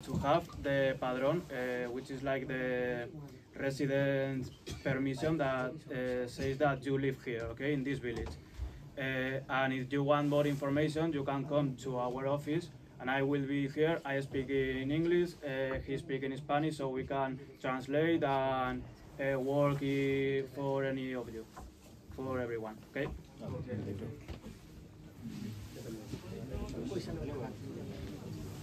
to have the padrón, which is like the residence permission that says that you live here, okay, in this village. And if you want more information, you can come to our office, and I will be here. I speak in English, he speaks in Spanish, so we can translate and work for any of you, for everyone, okay?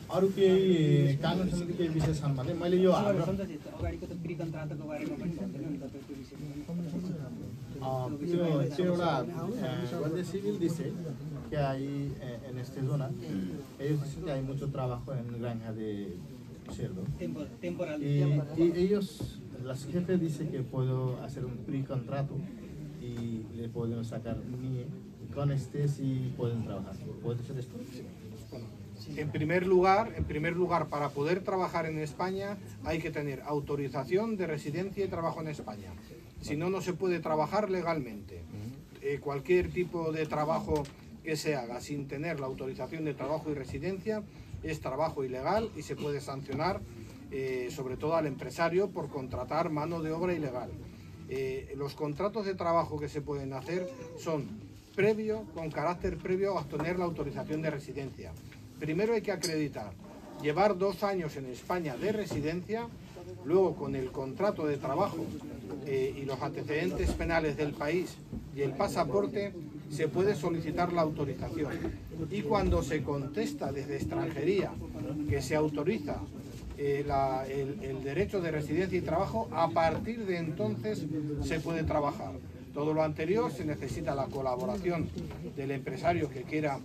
अरु केही कानुन सम्बन्धी केही विषय छन् भने मैले यो हाम्रो अगाडिको त प्रिकन्त्रान्तको बारेमा पनि भन्दैन नि तपाईको त्यो एउटा cuando civil dice que hay en esta zona ellos dicen que hay mucho trabajo en granja de cerdo temporal y ellos las jefes dicen que puedo hacer un precontrato y le podemos sacar NIE y con este sí pueden trabajar. ¿Puede ser esto? En primer lugar, para poder trabajar en España hay que tener autorización de residencia y trabajo en España. Si no, no se puede trabajar legalmente. Cualquier tipo de trabajo que se haga sin tener la autorización de trabajo y residencia es trabajo ilegal y se puede sancionar, sobre todo al empresario, por contratar mano de obra ilegal. Los contratos de trabajo que se pueden hacer son con carácter previo a obtener la autorización de residencia. Primero hay que acreditar, llevar 2 años en España de residencia, luego con el contrato de trabajo y los antecedentes penales del país y el pasaporte se puede solicitar la autorización. Y cuando se contesta desde extranjería que se autoriza el derecho de residencia y trabajo, a partir de entonces se puede trabajar. Todo lo anterior se necesita la colaboración del empresario que quiera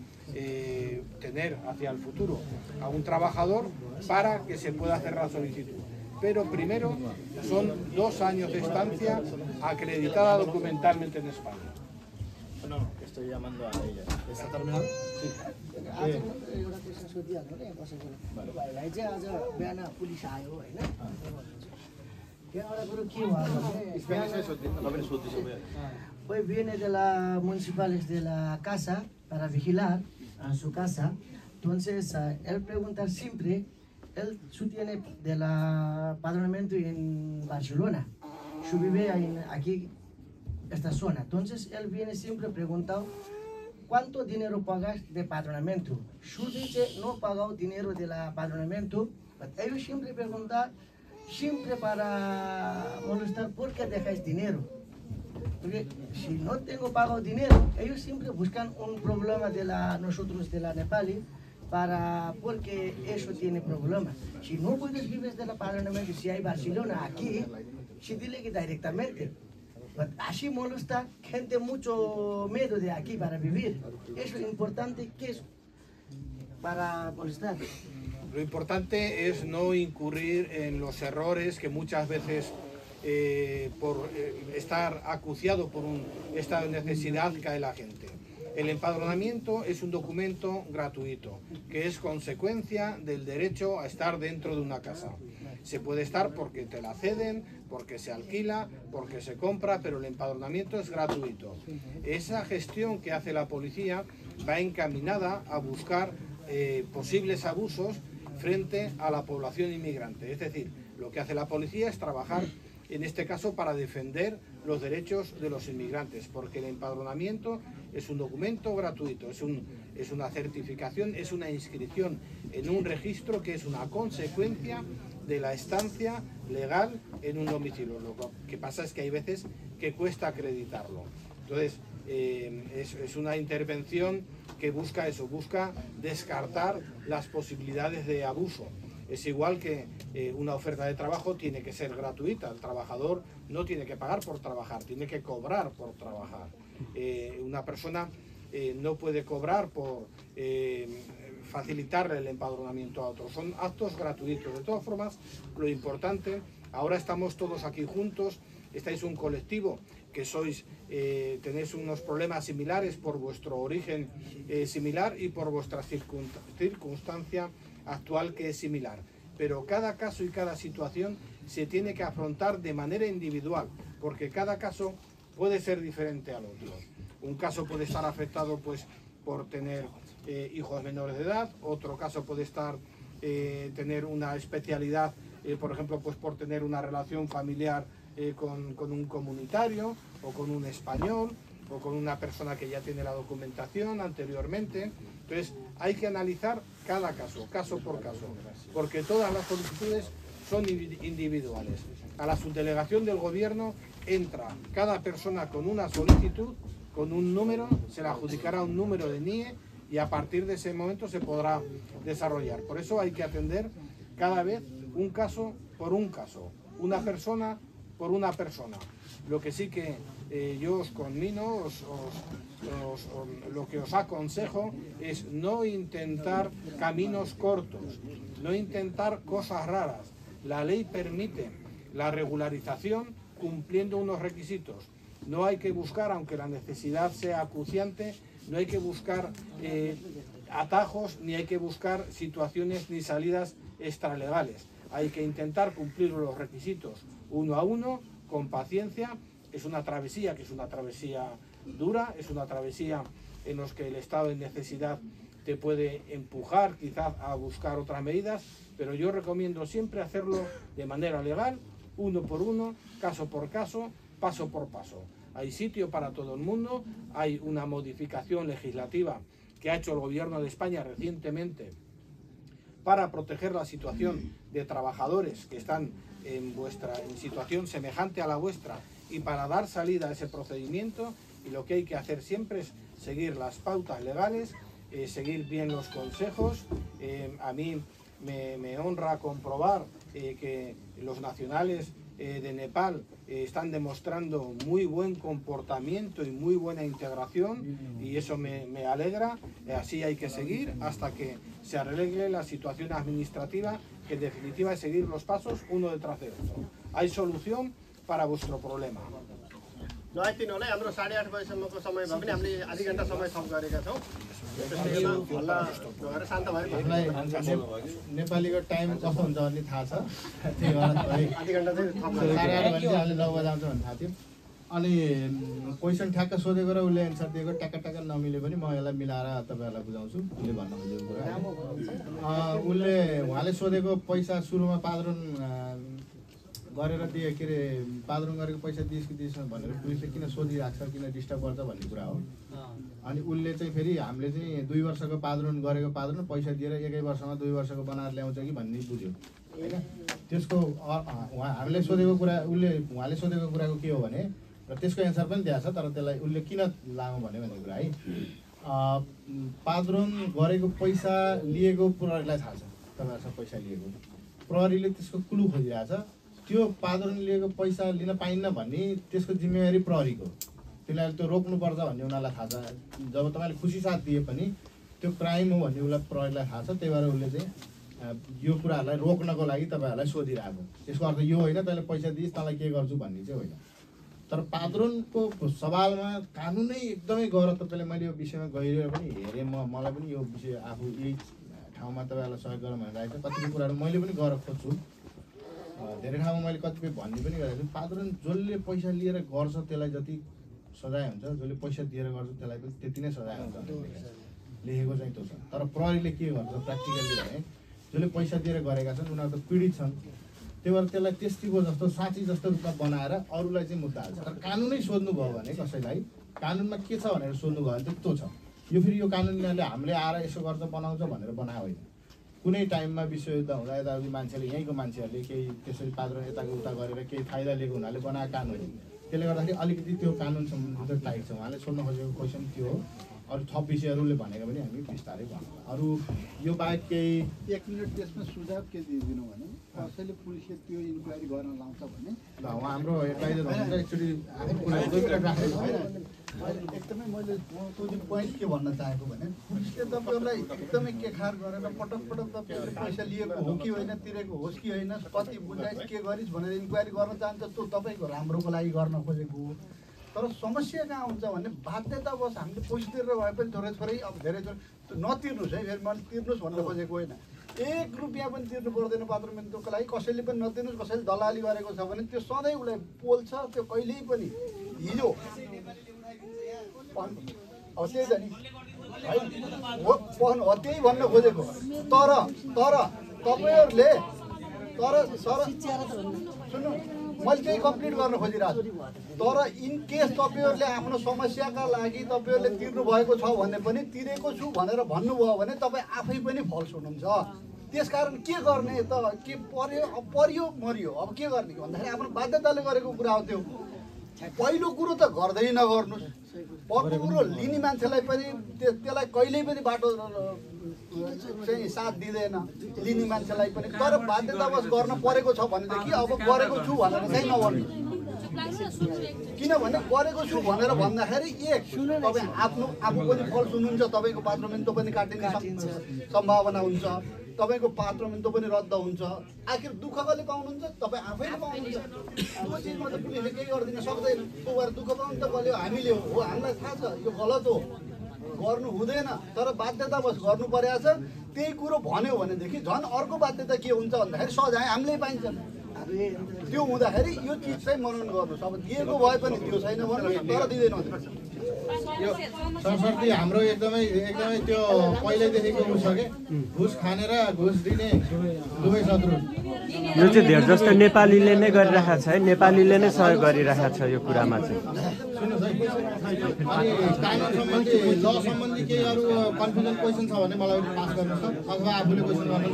tener hacia el futuro a un trabajador para que se pueda hacer la solicitud. Pero primero son 2 años de estancia acreditada documentalmente en España. No, estoy llamando a ella. ¿Está terminado? Sí. Hoy viene de las municipales de la casa para vigilar a su casa. Entonces, él pregunta siempre, él tiene del padronamiento en Barcelona. Su vive aquí, esta zona. Entonces, él viene siempre preguntando cuánto dinero pagas de padronamiento. Su dice no pagado dinero de la padronamiento. Ellos siempre preguntan, siempre para molestar, ¿por qué dejáis dinero? Porque si no tengo pagado dinero, ellos siempre buscan un problema de nosotros de la Nepali porque eso tiene problemas. Si no puedes vivir de la padronamiento, si hay Barcelona aquí, si dile que directamente. Así molesta gente mucho miedo de aquí para vivir. Eso es importante que es para molestar. Lo importante es no incurrir en los errores que muchas veces por estar acuciado por un estado de necesidad cae la gente. El empadronamiento es un documento gratuito, que es consecuencia del derecho a estar dentro de una casa. Se puede estar porque te la ceden, porque se alquila, porque se compra, pero el empadronamiento es gratuito. Esa gestión que hace la policía va encaminada a buscar posibles abusos frente a la población inmigrante. Es decir, lo que hace la policía es trabajar, en este caso, para defender los derechos de los inmigrantes, porque el empadronamiento es un documento gratuito, es una certificación, es una inscripción en un registro que es una consecuencia de la estancia legal en un domicilio. Lo que pasa es que hay veces que cuesta acreditarlo. Entonces, es una intervención que busca eso, busca descartar las posibilidades de abuso. Es igual que una oferta de trabajo tiene que ser gratuita. El trabajador no tiene que pagar por trabajar, tiene que cobrar por trabajar. Una persona no puede cobrar por facilitarle el empadronamiento a otros. Son actos gratuitos. De todas formas, lo importante, ahora estamos todos aquí juntos, estáis un colectivo que tenéis unos problemas similares por vuestro origen similar y por vuestra circunstancia actual que es similar. Pero cada caso y cada situación se tiene que afrontar de manera individual, porque cada caso puede ser diferente al otro. Un caso puede estar afectado pues por tener hijos menores de edad, otro caso puede estar tener una especialidad, por ejemplo, pues por tener una relación familiar con un comunitario o con un español o con una persona que ya tiene la documentación anteriormente. Entonces hay que analizar cada caso, caso por caso, porque todas las solicitudes son individuales. A la subdelegación del gobierno entra cada persona con una solicitud, con un número, se le adjudicará un número de NIE y a partir de ese momento se podrá desarrollar. Por eso hay que atender cada vez un caso por un caso, una persona por una persona. Lo que sí que yo os conmino, lo que os aconsejo es no intentar caminos cortos, no intentar cosas raras. La ley permite la regularización cumpliendo unos requisitos. No hay que buscar, aunque la necesidad sea acuciante, no hay que buscar atajos, ni hay que buscar situaciones ni salidas extralegales. Hay que intentar cumplir los requisitos uno a uno, con paciencia. Es una travesía, que es una travesía dura, es una travesía en la que el estado de necesidad te puede empujar quizás a buscar otras medidas, pero yo recomiendo siempre hacerlo de manera legal, uno por uno, caso por caso, paso por paso. Hay sitio para todo el mundo, hay una modificación legislativa que ha hecho el Gobierno de España recientemente para proteger la situación de trabajadores que están en situación semejante a la vuestra y para dar salida a ese procedimiento, y lo que hay que hacer siempre es seguir las pautas legales, seguir bien los consejos. A mí me honra comprobar que los nacionales de Nepal están demostrando muy buen comportamiento y muy buena integración, y eso me alegra. Así hay que seguir hasta que se arregle la situación administrativa, que en definitiva es seguir los pasos uno detrás de otro. Hay solución para vuestro problema. जय तिनीहरूलाई हाम्रो 8:30 बजीसम्मको समयमा पनि हामीले आधी घण्टा समय थप गरेका छौँ। शान्त भएर नेपालीको टाइम कस्तो हुन्छ भन्ने थाहा छ, त्यही भएर आधी घण्टा चाहिँ थप 8:30 बजी हामीले 9 बजी आउँछ भन्ने थाहा थियो। अनि क्वेसन ठ्याक्क सोधेको र उसले एन्सर दिएको ट्याक्क नमिले पनि म यसलाई मिलाएर तपाईँहरूलाई बुझाउँछु उसले भन्न खोजेको कुरा। उहाँले सोधेको पैसा सुरुमा पाद्रोन गरेर दिए, के अरे पाद्रोन गरेको पैसा दिइस् कि दिइस् भनेर पुलिसले किन सोधिरहेको छ, किन डिस्टर्ब गर्छ भन्ने कुरा हो। अनि उसले चाहिँ फेरि हामीले चाहिँ 2 वर्षको पाद्रोन गरेको पाद्रोन पैसा दिएर 1 वर्षमा 2 वर्षको बनाएर ल्याउँछ कि भन्ने बुझ्यो हैन। त्यसको हामीले सोधेको कुरा उहाँले सोधेको कुराको के हो भने, र त्यसको एन्सर पनि दिएको छ, तर त्यसलाई उसले किन लामो भन्यो भन्ने कुरा है। पाद्रोन गरेको पैसा लिएको प्रहरीलाई थाहा छ, तपाईँहरूसँग पैसा लिएको प्रहरीले त्यसको क्लु खोजिरहेछ। त्यो पाद्रोन लिएको पैसा लिन पाइन्न भन्ने त्यसको जिम्मेवारी प्रहरीको, तिनीहरूले त्यो रोक्नुपर्छ भन्ने उनीहरूलाई थाहा छ। जब तपाईँले खुसी साथ दिए पनि त्यो क्राइम हो भन्ने उसलाई प्रहरीलाई थाहा छ, त्यही भएर उसले चाहिँ यो कुराहरूलाई रोक्नको लागि तपाईँहरूलाई सोधिरहेको। त्यसको अर्थ यो होइन तैँले पैसा दिइस् तँलाई के गर्छु भन्ने चाहिँ होइन। तर पाद्रोनको सवालमा कानुनै एकदमै गर तपाईँले, मैले यो विषयमा गहिरो पनि हेरेँ, मलाई पनि यो विषय आफू यही ठाउँमा तपाईँहरूलाई सहयोग गर्न भनिरहेको छ। कतिपय कुराहरू मैले पनि गर्न खोज्छु, धेरै ठाउँमा मैले कतिपय भन्ने पनि गरेको छु। पाद्रोन जसले पैसा लिएर गर्छ त्यसलाई जति सजाय हुन्छ, जसले पैसा दिएर गर्छ त्यसलाई पनि त्यति नै सजाय हुन्छ लेखेको चाहिँ त्यो छ। तर प्रहरीले के गर्छ प्र्याक्टिकल्ली भने, जसले पैसा दिएर गरेका छन् उनीहरू त पीडित छन्, त्यही भएर त्यसलाई त्यस्तीको जस्तो साँची जस्तो रूपमा बनाएर अरूलाई चाहिँ मुद्दा हाल्छ। तर कानुनै सोध्नुभयो भने कसैलाई कानुनमा के छ भनेर सोध्नुभयो भने चाहिँ त्यो छ। यो फेरि यो कानुनले हामीले आएर यसो गर्छ बनाउँछ भनेर बनाएको होइन। कुनै टाइममा विश्वयुद्ध हुँदा यताउति मान्छेले, यहीँको मान्छेहरूले केही त्यसरी पाद्रोन यताको उता गरेर केही फाइदा लिएको हुनाले बनाएको कानुन, त्यसले गर्दाखेरि अलिकति त्यो कानुन सम्बन्धित टाइप छ। उहाँले सोध्न खोजेको क्वेसन त्यो हो। अरू थप विषयहरूले भनेको पनि हामी बिस्तारै भन्छौँ। अरू यो बाहेक केही 1 मिनट त्यसमा सुझाव के दिनु भने, कसैले पुलिसले त्यो इन्क्वायरी गर्न लाउँछ भने ल उहाँ हाम्रो एडभाइजर हुनुहुन्छ, एकचोटि कुरा 2 मिनट राखेर एकदमै मैले त्यो पोइन्ट के भन्न चाहेको भने, पुलिसले तपाईँहरूलाई एकदमै केखार गरेर पटक तपाईँहरूले पैसा लिएको हो कि होइन, तिरेको होस् कि होइन, कति बुझाइस् के गरिस् भनेर इन्क्वायरी गर्न चाहन्छ। त्यो तपाईँको राम्रोको लागि गर्न खोजेको हो। तर समस्या कहाँ हुन्छ भने, बाध्यतावश हामीले पैसा तिरेर भए पनि थोरै अब धेरै नतिर्नुहोस् है, फेरि मैले तिर्नुहोस् भन्न खोजेको होइन। 1 रुपियाँ पनि तिर्नु पर्दैन पाद्रोनको लागि, कसैले पनि नतिर्नुहोस्। कसैले दलाली गरेको छ भने त्यो सधैँ उसलाई पोल्छ, त्यो कहिल्यै पनि हिजो अब त्यही त नि है, त्यही भन्न खोजेको। तर तपाईँहरूले तर सुन्नु मैले चाहिँ कम्प्लिट गर्न खोजिरहेको छु तर इन केस तपाईँहरूले आफ्नो समस्याका लागि तपाईँहरूले तिर्नु भएको छ भने पनि तिरेको छु भनेर भन्नुभयो भने तपाईँ आफै पनि फल्स हुनुहुन्छ त्यसकारण के गर्ने त के पर्यो मरियो अब के गर्ने भन्दाखेरि आफ्नो बाध्यताले गरेको कुरा हो त्यो पहिलो कुरो त गर्दै नगर्नुहोस् अर्को कुरो लिने मान्छेलाई पनि त्यसलाई कहिल्यै पनि बाटो चाहिँ साथ दिँदैन लिने मान्छेलाई पनि तर बाध्यतावश गर्न परेको छ भनेदेखि अब गरेको छु भनेर चाहिँ नगर्नु किनभने गरेको छु भनेर भन्दाखेरि एक तपाईँ आफू पनि फल्स हुनुहुन्छ तपाईँको पात्रमिन्तो पनि काटिने सम्भावना हुन्छ तपाईँको पात्रमिन्तो पनि रद्द हुन्छ आखिर दुःख कसले पाउनुहुन्छ तपाईँ आफैले पाउनुहुन्छ त्यो चिजमा त पुलिसले केही गरिदिन सक्दैन त्यो भएर दुःख पाउनु त कसले हो हामीले हो हामीलाई थाहा छ यो गलत हो गर्नु हुँदैन तर बाध्यतावश गर्नु परेको छ त्यही कुरो भन्यो भनेदेखि झन् अर्को बाध्यता के हुन्छ भन्दाखेरि सजाय हामीले पाइन्छ त्यो हुँदाखेरि यो चिज चाहिँ मनन गर्नुहोस् अब दिएको भए पनि त्यो छैन भन्नुहोस् तर दिँदैन यो सरस्वती हाम्रो एकदमै त्यो पहिल्यैदेखिको उ छ के घुस खाने र घुस दिने दुवै शत्रु यो चाहिँ धेर जस्तो नेपालीले नै गरिरहेको छ है नेपालीले नै सहयोग गरिरहेको छ यो कुरामा चाहिँ सुन्नुहोस् है अनि कानुन सम्बन्धी ल सम्बन्धी केही अरू कन्फ्युजन क्वेसन छ भने मलाई पास गर्नुहोस् त अथवा आफूले क्वेसन गर्न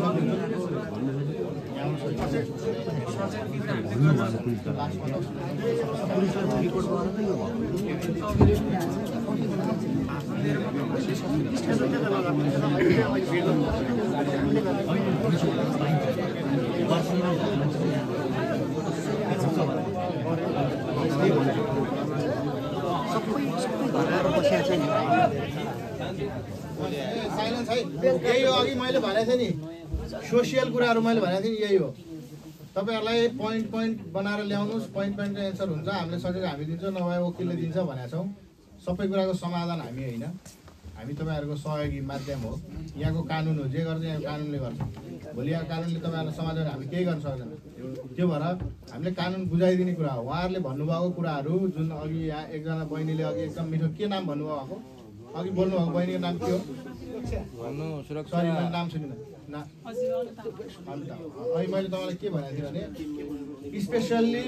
साइलेन्स है यही हो अघि मैले भनेको थिएँ नि सोसियल कुराहरू मैले भनेको थिएँ यही हो तपाईँहरूलाई पोइन्ट बनाएर ल्याउनुहोस् पोइन्टको एन्सर हुन्छ हामीले सकेको हामी दिन्छौँ नभए वकिलले दिन्छ भनेका छौँ सबै कुराको समाधान हामी होइन हामी तपाईँहरूको सहयोगी माध्यम हो यहाँको कानुन हो जे गर्छ यहाँ कानुनले गर्छ भोलि यहाँ कानुनले तपाईँहरूलाई समाधान हामी केही गर्न सक्दैन त्यो भएर हामीले कानुन बुझाइदिने कुरा हो उहाँहरूले भन्नुभएको कुराहरू जुन अघि यहाँ एकजना बहिनीले अघि एकदम मिठो के नाम भन्नुभएको अघि बोल्नुभएको बहिनीको नाम के हो सरी मैले नाम सुनिनँ अहिले मैले तपाईँलाई के भनेको थिएँ भने स्पेसल्ली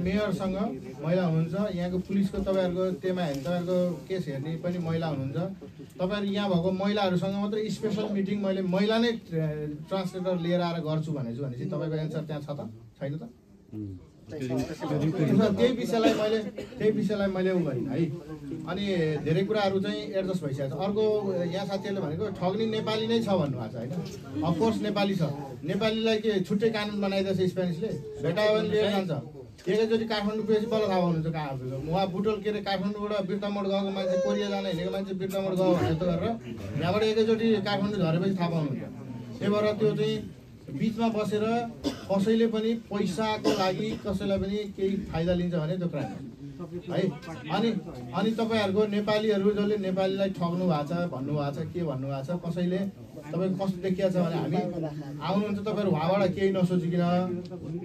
मेयरसँग महिला हुनुहुन्छ यहाँको पुलिसको तपाईँहरूको तेमा हेर्ने तपाईँहरूको केस हेर्ने पनि महिला हुनुहुन्छ तपाईँहरू यहाँ भएको महिलाहरूसँग मात्रै स्पेसल मिटिङ मैले महिला नै ट्रान्सलेटर लिएर आएर गर्छु भनेछु भनेपछि तपाईँको एन्सर त्यहाँ छ त छैन त त्यही विषयलाई मैले उ गरेँ है अनि धेरै कुराहरू चाहिँ एडजस्ट भइसकेको छ अर्को यहाँ साथीहरूले भनेको ठग्ने नेपाली नै छ भन्नुभएको छ होइन अफकोर्स नेपाली छ नेपालीलाई के छुट्टै कानुन बनाइदिएछ स्पेनिसले भेटायो भने लिएर जान्छ एकैचोटि काठमाडौँ पुगेपछि बल्ल थाहा पाउनुहुन्छ कहाँ उहाँ बुटोल के अरे काठमाडौँबाट बिर्तामोड गएको मान्छे कोरिया जान हिँडेको मान्छे बिर्तामोड गयो भने जस्तो गरेर यहाँबाट एकैचोटि काठमाडौँ झरेपछि थाहा पाउनुहुन्छ त्यही भएर त्यो चाहिँ बिचमा बसेर कसैले पनि पैसाको लागि कसैलाई पनि केही फाइदा लिन्छ भने त्यो क्राइम है अनि तपाईँहरूको नेपालीहरू जसले नेपालीलाई ठग्नु भएको छ भन्नुभएको छ के भन्नुभएको छ कसैले तपाईँको कस्तो देखिया छ भने हामी आउनुहुन्छ तपाईँहरू उहाँबाट केही नसोचिकन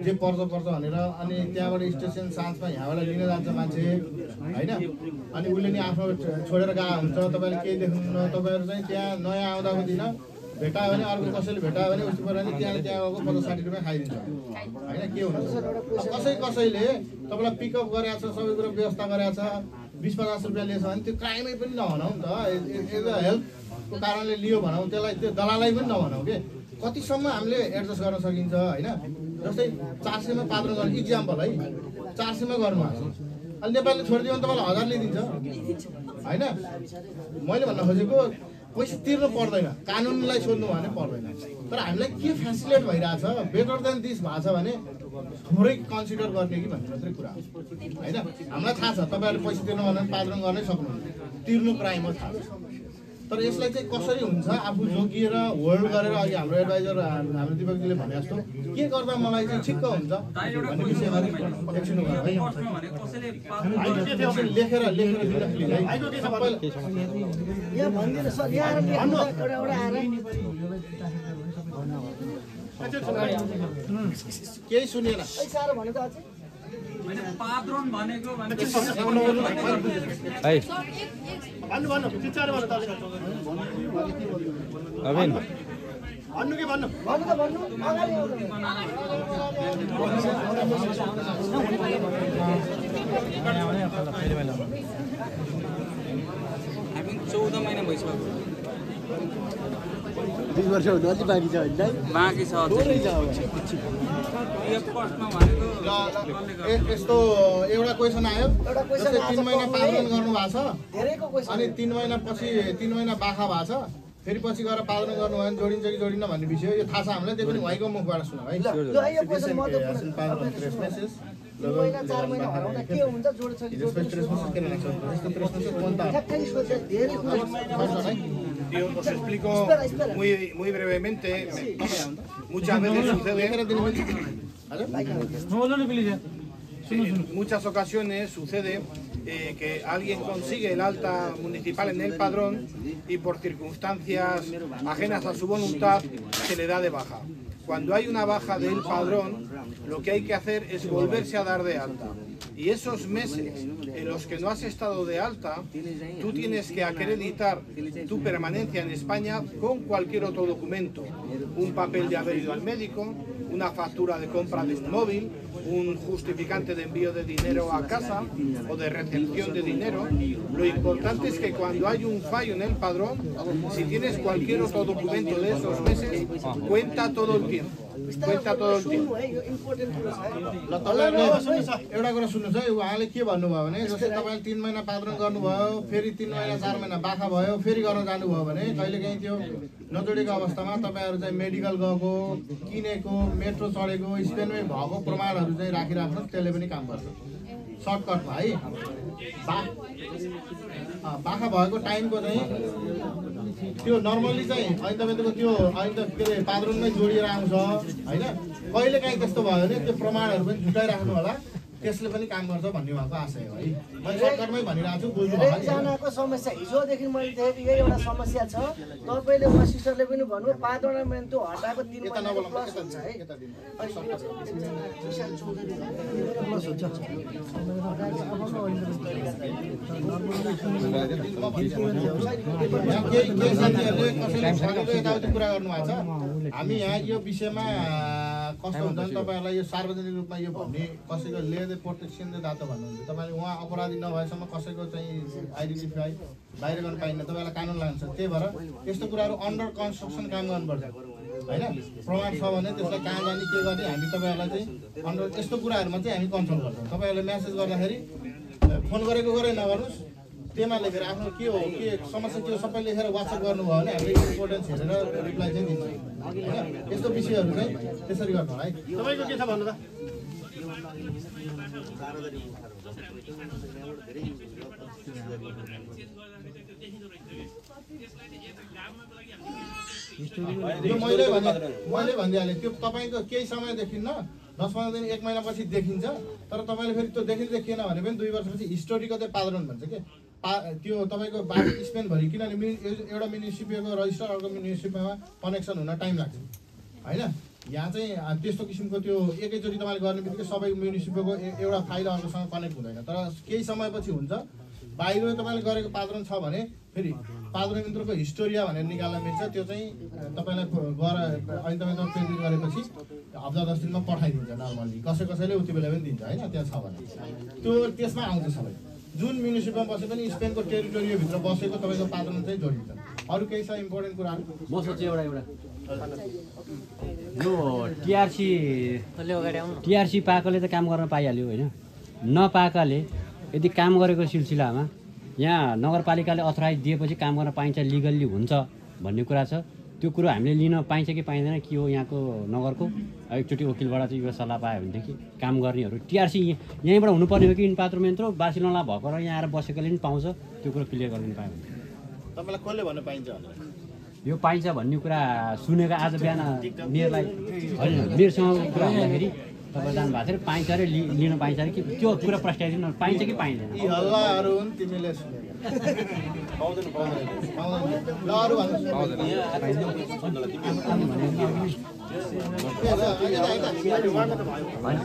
जे पर्छ भनेर अनि त्यहाँबाट स्टेसन साँझमा यहाँबाट लिन जान्छ मान्छे होइन अनि उसले नि आफ्नो छोडेर गएको हुन्छ तपाईँले केही देख्नुहुन्न तपाईँहरू चाहिँ त्यहाँ नयाँ आउँदाको दिन भेटायो भने अर्को कसैले भेटायो भने उस्तो गरेर त्यहाँ गएको 50-60 रुपियाँ खाइदिन्छ होइन के हुन्छ कसैले तपाईँलाई पिकअप गरेको छ सबै कुरो व्यवस्था गरेको छ 20-50 रुपियाँ लिएछ भने त्यो क्राइमै पनि नभनौँ नि त हेल्पको कारणले लियो भनौँ त्यसलाई त्यो दलालै पनि नभनौँ कि कतिसम्म हामीले एडजस्ट गर्न सकिन्छ होइन जस्तै 400 मा पात्र गर्नु इक्जाम्पल है 400 मा गर्नुभएको छ अनि नेपालले छोडिदियो भने तपाईँलाई 1000 लिइदिन्छ होइन मैले भन्न खोजेको पैसा तिर्नु पर्दैन कानुनलाई सोध्नु भने पर्दैन तर हामीलाई के फेसिलिटेट भइरहेछ बेटर देन दिस भएको छ भने थोरै कन्सिडर गर्ने कि भन्ने मात्रै कुरा हो होइन हामीलाई थाहा छ तपाईँहरूले पैसा तिर्नु भने पात्रण गर्नै सक्नुहुन्छ तिर्नु क्राइम हो थाहा छ तर यसलाई चाहिँ कसरी हुन्छ आफू जोगिएर होल्ड गरेर अघि हाम्रो एडभाइजर हाम्रो दिपकजीले भने जस्तो के गर्दा मलाई चाहिँ ठिक्क हुन्छ भन्ने विषयमा एकछिन लेखेर केही सुनेन पात्रोन भनेको भन्नु कि भन्नु भन्नु त भन्नु अगाडि आउनु हामी 14 महिना भइसक्यो 20 वर्ष हुँदा अलि बाँकी छ होइन बाँकी छ थोरै छ यस्तो एउटा क्वेसन आयो जस्तै 3 महिना पालन गर्नु भएको छ धेरैको क्वेसन अनि 3 महिना पछि 3 महिना बाखा भएको छ फेरि पछि गएर पालन गर्नु भयो भने जोडिन्छ कि जोडिन्न भन्ने विषय यो थाहा छ हामीलाई त्यो पनि उहाँको मुखबाट सुनौ है ल यो क्वेसन महत्त्वपूर्ण 3 महिना 4 महिना हराउँदा के हुन्छ जोड्छ कि जोड्दैन ठ्याक्कै सोच धेरै कुरा Yo os explico muy brevemente. Muchas veces sucede. En muchas ocasiones sucede que alguien consigue el alta municipal en el padrón y por circunstancias ajenas a su voluntad se le da de baja. Cuando hay una baja del padrón, lo que hay que hacer es volverse a dar de alta. Y esos meses en los que no has estado de alta, tú tienes que acreditar tu permanencia en España con cualquier otro documento. Un papel de haber ido al médico, una factura de compra de un móvil, un justificante de envío de dinero a casa o de recepción de dinero. Lo importante es que cuando hay un fallo en el padrón, si tienes cualquier otro documento de esos meses, cuenta todo el tiempo. Cuenta todo el tiempo. एउटा कुरा सुन्नुहोस् है उहाँले के भन्नुभयो भने जस्तै तपाईँले 3 महिना पालन गर्नुभयो फेरि 3 महिना 4 महिना बाखा भयो फेरि गर्न जानुभयो भने कहिलेकाहीँ त्यो नजोडेको अवस्थामा तपाईँहरू चाहिँ मेडिकल गएको किनेको मेट्रो चढेको स्पेनमै भएको प्रमाणहरू चाहिँ राखिराख्नुहोस् त्यसले पनि काम गर्छ सर्टकटमा है बाखा भएको टाइमको चाहिँ त्यो नर्मल्ली चाहिँ अहिले तपाईँको त्यो अहिले त के अरे पादरनमै जोडिएर आउँछ होइन कहिलेकाहीँ त्यस्तो भयो भने त्यो प्रमाणहरू पनि झुटाइराख्नु होला त्यसले पनि काम गर्छ भन्ने उहाँको आशय हो है मैले सर्टकटमै भनिरहेको छु बुझ्नु भयो एकजनाको समस्या हिजोदेखि मैले देखेको यही एउटा समस्या छ तपाईँले उहाँ सिस्टरले पनि भन्नुभयो पादरमा त्यो हटाएको 3 महिनाको प्लस हुन्छ है कुरा गर्नुभएको छ हामी यहाँ यो विषयमा कस्तो हुन्छ भने तपाईँहरूलाई यो सार्वजनिक रूपमा यो भन्ने कसैको ले प्रोटेक्सन दे दाता भन्नुहुन्छ तपाईँले उहाँ अपराधी नभएसम्म कसैको चाहिँ आइडेन्टिफाई बाहिर गर्न पाइन्न तपाईँलाई कानुन लाग्छ त्यही भएर यस्तो कुराहरू अन्डर कन्स्ट्रक्सन काम गर्नुपर्छ होइन प्रमाण छ भने त्यसलाई कहाँ जाने के गर्ने हामी तपाईँहरूलाई चाहिँ अन्डर यस्तो कुराहरूमा चाहिँ हामी कन्ट्रोल गर्छौँ तपाईँहरूले म्यासेज गर्दाखेरि फोन गरेको गरे नगर्नुहोस् त्यसमा लेखेर आफ्नो के हो के समस्या के हो सबै लेखेर वाट्सएप गर्नुभयो भने हामीले इम्पोर्टेन्स हेरेर रिप्लाई चाहिँ दिन्छौँ होइन यस्तो विषयहरू चाहिँ त्यसरी गर्नु होला है तपाईँको के छ भन्नु त मैले भनिदिइहालेँ त्यो तपाईँको केही समय देखिन्न 10-15 दिन 1 महिनापछि देखिन्छ तर तपाईँले फेरि त्यो देखिएन भने पनि 2 वर्षपछि हिस्टोरीको चाहिँ पादरन भन्छ के त्यो तपाईँको बाटो स्पेनभरि किनभने एउटा म्युनिसिपीको रजिस्टर अर्को म्युनिसिपीमा कनेक्सन हुन टाइम लाग्छ होइन यहाँ चाहिँ त्यस्तो किसिमको त्यो एकैचोटि तपाईँले गर्ने बित्तिकै सबै म्युनिसिपीको एउटा फाइल अर्कोसँग कनेक्ट हुँदैन तर केही समयपछि हुन्छ बाहिर तपाईँले गरेको पादरन छ भने फेरि पादरन यन्त्रको हिस्टोरिया भनेर निकाल्न मिल्छ त्यो चाहिँ तपाईँलाई गएर अहिले तपाईँले पेन्टिङ गरेपछि हप्ता 10 दिनमा पठाइदिन्छ नर्मल्ली कसैले उति बेला पनि दिन्छ होइन त्यहाँ छ भने त्यो त्यसमा आउँछ सबै जुन म्युनिसिपलमा बसे पनि स्पेनको टेरिटोरीभित्र बसेको तपाईँको पादरन चाहिँ जोडिन्छ अरू केही छ इम्पोर्टेन्ट कुराहरू म सोच्छु एउटा यो टिआरसी पाएकोले त काम गर्न पाइहाल्यो होइन नपाएकाले यदि काम गरेको सिलसिलामा यहाँ नगरपालिकाले अथराइज दिएपछि काम गर्न पाइन्छ लिगल्ली हुन्छ भन्ने कुरा छ त्यो कुरो हामीले लिन पाइन्छ कि पाइँदैन के हो यहाँको नगरको एकचोटि वकिलबाट चाहिँ यो सल्लाह पायो भनेदेखि काम गर्नेहरू टिआरसी यहीँबाट हुनुपर्ने हो कि इन्पात्रोमेन्ट्रो बार्सिलोना भएको र यहाँ आएर बसेकोले पनि पाउँछ त्यो कुरो क्लियर गरिदिनु पायो भने तपाईँलाई कसले भन्न पाइन्छ यो पाइन्छ भन्ने कुरा सुनेको आज बिहान मेयरलाई होइन मेयरसँग कुरा हुँदाखेरि तपाईँ जानुभएको थियो पाइन्छ अरे लिन पाइन्छ अरे कि त्यो कुरा प्रस्ताइदिनु पाइन्छ कि पाइँदैन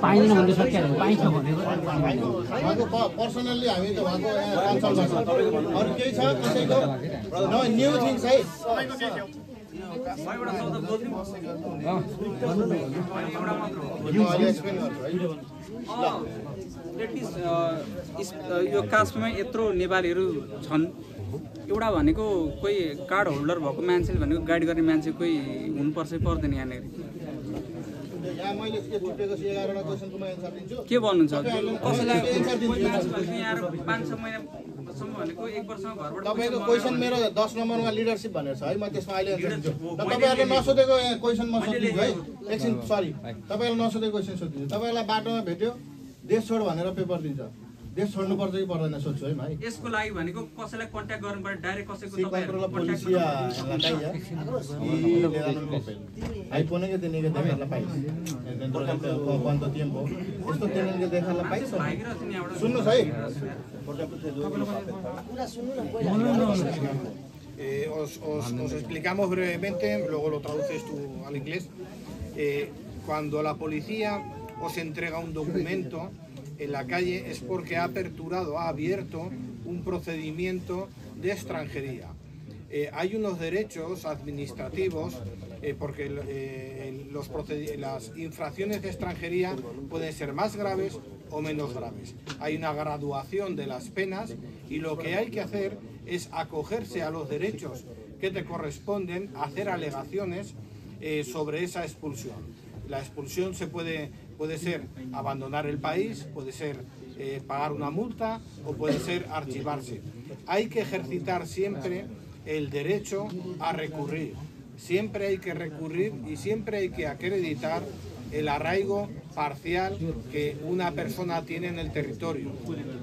पाइँदैन भन्ने सकिहाल्यो पाइन्छ भनेको पर्सनल्ली हामी त उहाँको कन्सल्ट गर्छौँ अरू केही छ कसैको न्यू थिङ्स है यो कास्टमा यत्रो नेपालीहरू छन् एउटा भनेको कोही कार्ड होल्डर भएको मान्छेले भनेको गाइड गर्ने मान्छे कोही हुनुपर्छ पर्दैन यहाँनिर के भन्नुहुन्छ कसैलाई यहाँ 5-6 महिनासम्म भनेको 1 वर्षमा घरबाट तपाईँको क्वेसन मेरो 10 नम्बरमा लिडरसिप भनेर छ है म त्यसमा अहिले एन्सर दिन्छु तपाईहरुले नसोधेको क्वेसन म सोधिदिन्छु है एकछिन सरी तपाईहरुले नसोधेको क्वेसन सोधिदिन्छु तपाईहरुलाई बाटोमा भेट्यो देश छोड भनेर पेपर दिन्छ देश छोड्नु पर्छ कि पर्दैन सोध्छु है भाइ यसको लागि भनेको कसैलाई कन्ट्याक्ट गर्नुपर्छ डाइरेक्ट कसैको तपाईँहरुले पोलिसिया लगाइया ahí pone que tiene que dejarla país dentro de cuánto tiempo esto tienen que dejarla país सुन्नुस् है Os explicamos brevemente, luego lo traduces tú al inglés. Cuando la policía os entrega un documento en la calle es porque ha aperturado, ha abierto un procedimiento de extranjería. Hay unos derechos administrativos porque las infracciones de extranjería pueden ser más graves o menos graves. Hay una graduación de las penas y lo que hay que hacer es acogerse a los derechos que te corresponden, hacer alegaciones sobre esa expulsión. La expulsión puede ser abandonar el país, puede ser pagar una multa o puede ser archivarse. Hay que ejercitar siempre el derecho a recurrir. Siempre hay que recurrir y siempre hay que acreditar el arraigo parcial que una persona tiene en el territorio.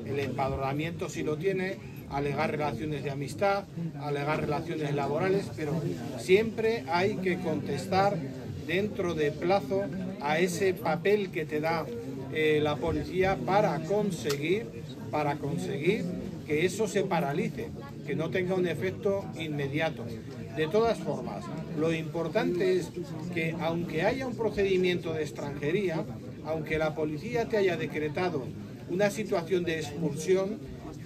El empadronamiento sí lo tiene, alegar relaciones de amistad, alegar relaciones laborales, pero siempre hay que contestar dentro de plazo a ese papel que te da la policía para conseguir que eso se paralice, que no tenga un efecto inmediato. De todas formas, lo importante es que aunque haya un procedimiento de extranjería, aunque la policía te haya decretado una situación de expulsión,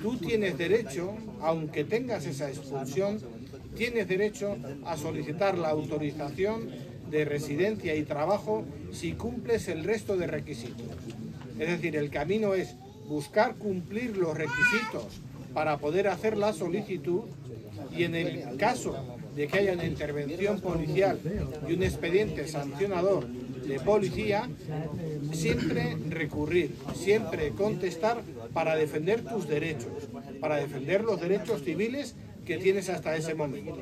tú tienes derecho, aunque tengas esa expulsión, tienes derecho a solicitar la autorización de residencia y trabajo si cumples el resto de requisitos. Es decir, el camino es buscar cumplir los requisitos para poder hacer la solicitud y en el caso de que haya una intervención policial y un expediente sancionador de policía, siempre recurrir, siempre contestar para defender tus derechos, para defender los derechos civiles que tienes hasta ese momento.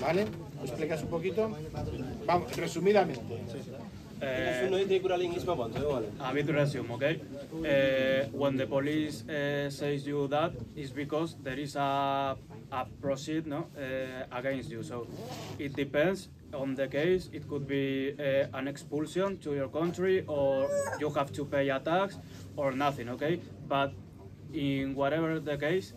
¿Vale? ¿Me explicas un poquito? Vamos, resumidamente. A bit resume, okay? When the police says you that, is because there is a proceed against you. So it depends on the case. It could be an expulsion to your country, or you have to pay a tax, or nothing, okay? But in whatever the case,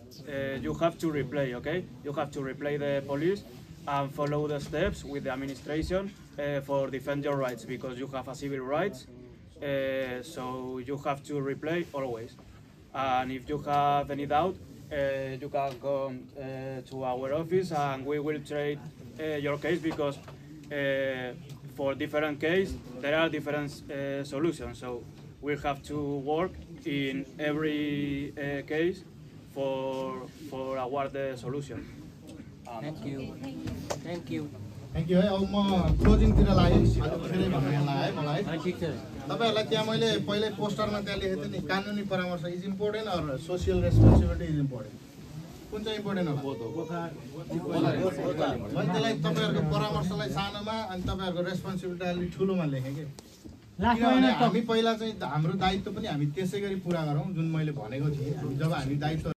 you have to reply, okay? You have to reply the police and follow the steps with the administration for defend your rights, because you have a civil rights, so you have to reply always. And if you have any doubt, you can come to our office and we will treat your case, because for different case there are different solutions, so we have to work in every case for award the solution. Thank you. Thank you. Thank you है अब म क्लोजिङतिर लागेँ फेरि भन्नु मन लाग्यो है मलाई तपाईहरुलाई त्यहाँ मैले पहिल्यै पोस्टरमा त्यहाँ लेखेको थिएँ नि कानुनी परामर्श is important or social responsibility is important कुन चाहिँ इम्पोर्टेन्ट होला मैले त्यसलाई तपाईहरुको परामर्शलाई सानोमा अनि तपाईहरुको रेस्पोन्सिबिलिटी अलि ठुलोमा लेखेँ के किनभने हामी पहिला चाहिँ हाम्रो दायित्व पनि हामी त्यसै गरी पुरा गरौँ जुन मैले भनेको थिएँ जब हामी दायित्व